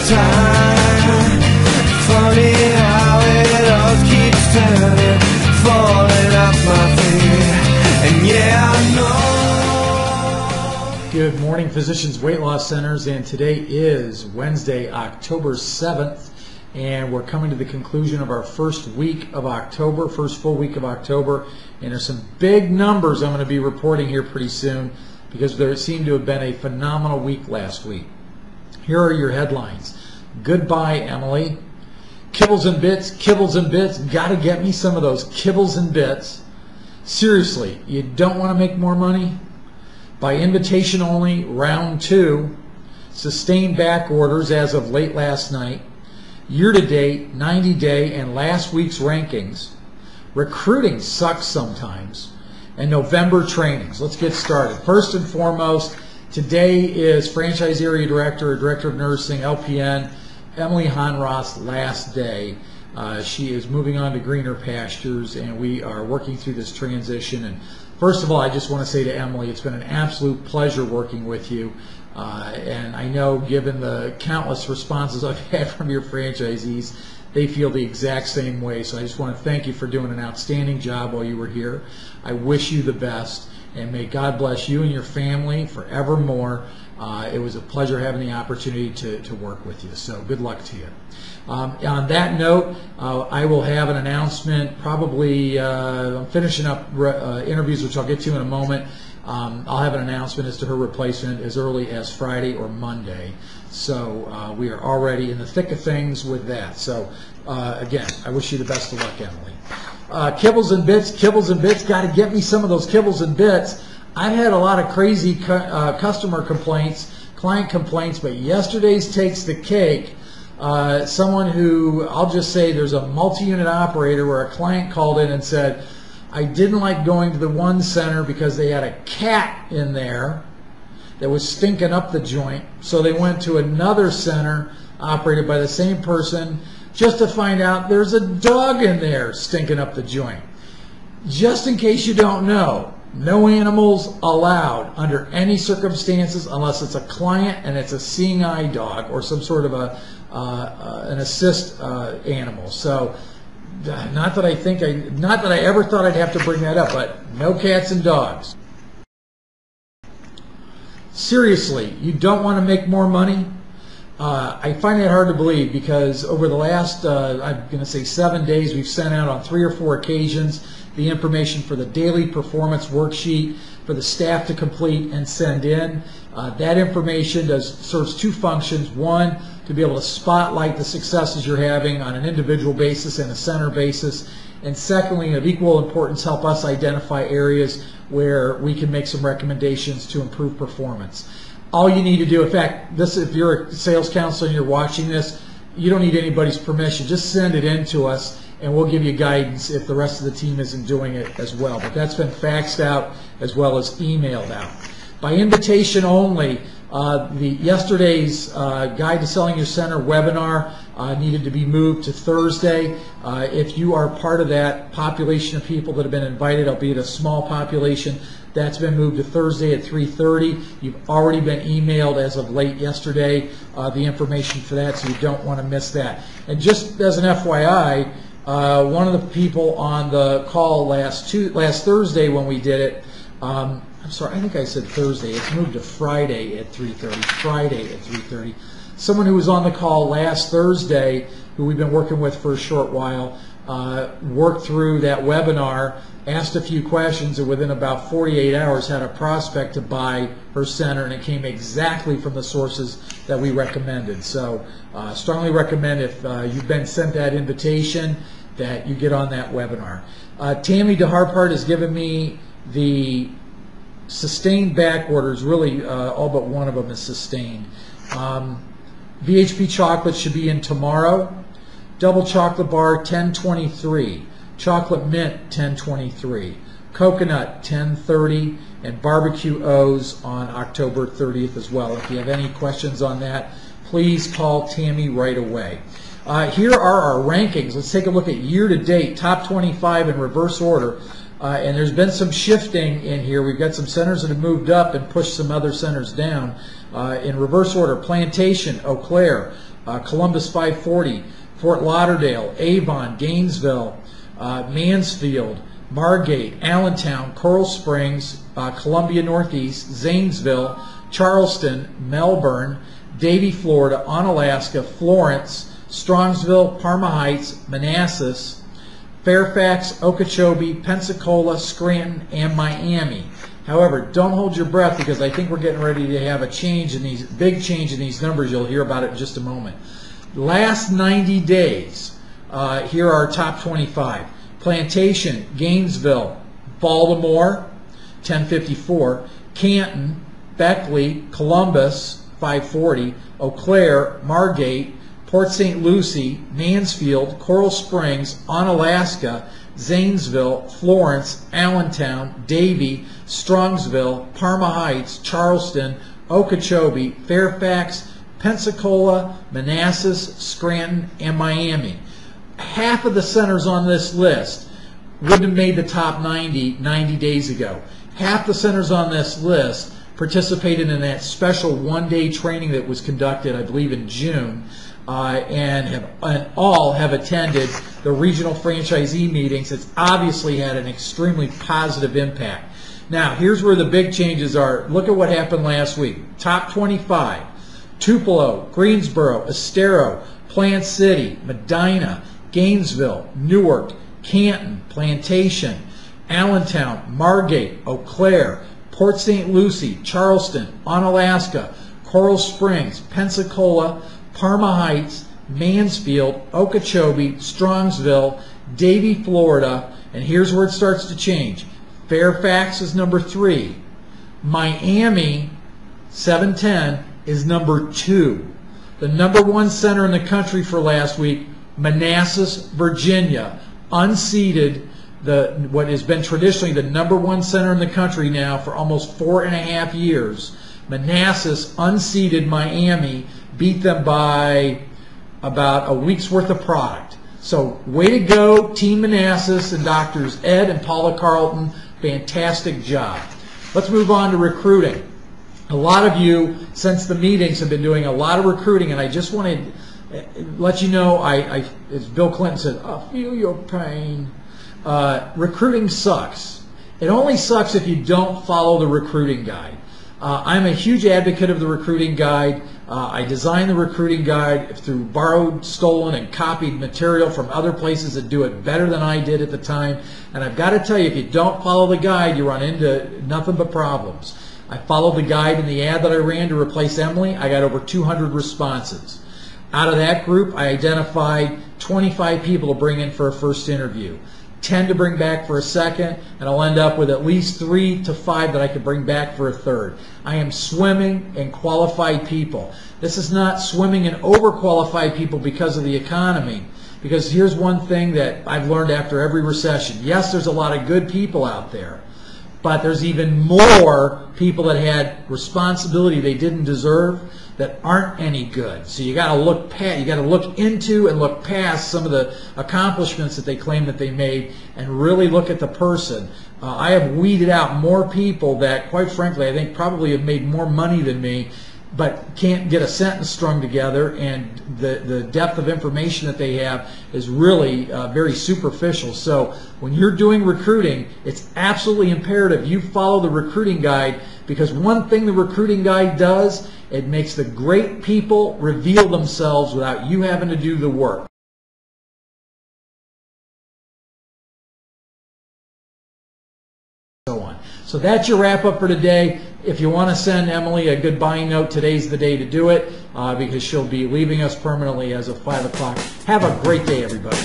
time. Funny how it all keeps turning, falling off my feet. And yeah, I know. Good morning, Physicians Weight Loss Centers, and today is Wednesday, October 7th, and we're coming to the conclusion of our first week of October, first full week of October, and there's some big numbers I'm going to be reporting here pretty soon because there seemed to have been a phenomenal week last week. Here are your headlines. Goodbye, Emily. Kibbles and bits, got to get me some of those kibbles and bits. Seriously, you don't want to make more money? By invitation only, round 2, sustained back orders as of late last night, year-to-date, 90-day, and last week's rankings. Recruiting sucks sometimes, and November trainings. Let's get started. First and foremost, today is Franchise Area Director, Director of Nursing, LPN, Emily Honroth's last day. She is moving on to greener pastures, and we are working through this transition. And first of all, I just want to say to Emily, it's been an absolute pleasure working with you. And I know, given the countless responses I've had from your franchisees, they feel the exact same way. So I just want to thank you for doing an outstanding job while you were here. I wish you the best, and may God bless you and your family forevermore. It was a pleasure having the opportunity to work with you. So good luck to you. On that note, I will have an announcement. Probably I'm finishing up interviews, which I'll get to in a moment. I'll have an announcement as to her replacement as early as Friday or Monday. So we are already in the thick of things with that. So again, I wish you the best of luck, Emily. Kibbles and bits, got to get me some of those kibbles and bits. I've had a lot of crazy customer complaints, client complaints, but yesterday's takes the cake. Someone who, I'll just say, there's a multi-unit operator where a client called in and said, I didn't like going to the one center because they had a cat in there that was stinking up the joint. So they went to another center operated by the same person just to find out there's a dog in there stinking up the joint. Just in case you don't know, no animals allowed under any circumstances unless it's a client and it's a seeing eye dog or some sort of an assist animal. So not that I ever thought I'd have to bring that up, but no cats and dogs. Seriously, you don't want to make more money? I find that hard to believe because over the last, I'm going to say 7 days, we've sent out on 3 or 4 occasions the information for the daily performance worksheet for the staff to complete and send in. That information serves 2 functions. One, to be able to spotlight the successes you're having on an individual basis and a center basis. And secondly, of equal importance, help us identify areas where we can make some recommendations to improve performance. All you need to do, in fact, if you're a sales counselor and you're watching this, you don't need anybody's permission. Just send it in to us and we'll give you guidance if the rest of the team isn't doing it as well. But that's been faxed out as well as emailed out. By invitation only, yesterday's Guide to Selling Your Center webinar needed to be moved to Thursday. If you are part of that population of people that have been invited, albeit a small population, that's been moved to Thursday at 3:30. You've already been emailed as of late yesterday the information for that, so you don't want to miss that. And just as an FYI, one of the people on the call last Thursday when we did it, I'm sorry, I think I said Thursday. It's moved to Friday at 3:30. Someone who was on the call last Thursday, who we've been working with for a short while, worked through that webinar, asked a few questions, and within about 48 hours had a prospect to buy her center, and it came exactly from the sources that we recommended. So strongly recommend, if you've been sent that invitation, that you get on that webinar. Tammy DeHarpart has given me the sustained back orders. Really all but one of them is sustained. VHP chocolate should be in tomorrow. Double chocolate bar 1023, chocolate mint 1023, coconut 1030, and barbecue O's on October 30th as well. If you have any questions on that, please call Tammy right away. Here are our rankings. Let's take a look at year-to-date, top 25 in reverse order. And there's been some shifting in here. We've got some centers that have moved up and pushed some other centers down. In reverse order, Plantation, Eau Claire, Columbus 540, Fort Lauderdale, Avon, Gainesville, Mansfield, Margate, Allentown, Coral Springs, Columbia Northeast, Zanesville, Charleston, Melbourne, Davie, Florida, Onalaska, Florence, Strongsville, Parma Heights, Manassas, Fairfax, Okeechobee, Pensacola, Scranton, and Miami. However, don't hold your breath, because I think we're getting ready to have a change in these, big change in these numbers. You'll hear about it in just a moment. Last 90 days, here are our top 25. Plantation, Gainesville, Baltimore, 1054, Canton, Beckley, Columbus, 540, Eau Claire, Margate, Port St. Lucie, Mansfield, Coral Springs, Onalaska, Zanesville, Florence, Allentown, Davie, Strongsville, Parma Heights, Charleston, Okeechobee, Fairfax, Pensacola, Manassas, Scranton, and Miami. Half of the centers on this list wouldn't have made the top 90 days ago. Half the centers on this list participated in that special one-day training that was conducted, I believe, in June, and all have attended the regional franchisee meetings. It's obviously had an extremely positive impact. Now, here's where the big changes are. Look at what happened last week. Top 25, Tupelo, Greensboro, Estero, Plant City, Medina, Gainesville, Newark, Canton, Plantation, Allentown, Margate, Eau Claire, Port St. Lucie, Charleston, Onalaska, Coral Springs, Pensacola, Parma Heights, Mansfield, Okeechobee, Strongsville, Davie, Florida, and here's where it starts to change. Fairfax is number 3. Miami, 710, is number 2. The number 1 center in the country for last week, Manassas, Virginia, unseated, what has been traditionally the number 1 center in the country now for almost 4.5 years. Manassas unseated Miami, beat them by about a week's worth of product. So way to go, Team Manassas and Doctors Ed and Paula Carlton. Fantastic job. Let's move on to recruiting. A lot of you, since the meetings, have been doing a lot of recruiting, and I just want to let you know, as Bill Clinton said, I feel your pain. Recruiting sucks. It only sucks if you don't follow the recruiting guide. I'm a huge advocate of the recruiting guide. I designed the recruiting guide through borrowed, stolen, and copied material from other places that do it better than I did at the time. And I've got to tell you, if you don't follow the guide, you run into nothing but problems. I followed the guide in the ad that I ran to replace Emily. I got over 200 responses. Out of that group, I identified 25 people to bring in for a first interview, 10 to bring back for a second, and I'll end up with at least 3 to 5 that I could bring back for a third. I am swimming in qualified people. This is not swimming in overqualified people because of the economy. Because here's one thing that I've learned after every recession. Yes, there's a lot of good people out there, but there's even more people that had responsibility they didn't deserve that aren't any good. So you got to look past, you got to look into and look past some of the accomplishments that they claim that they made, and really look at the person. I have weeded out more people that, quite frankly, I think probably have made more money than me, but can't get a sentence strung together, and the depth of information that they have is really very superficial. So when you're doing recruiting, it's absolutely imperative you follow the recruiting guide, because one thing the recruiting guide does, it makes the great people reveal themselves without you having to do the work. So that's your wrap up for today. If you want to send Emily a goodbye note, today's the day to do it, because she'll be leaving us permanently as of 5 o'clock. Have a great day, everybody.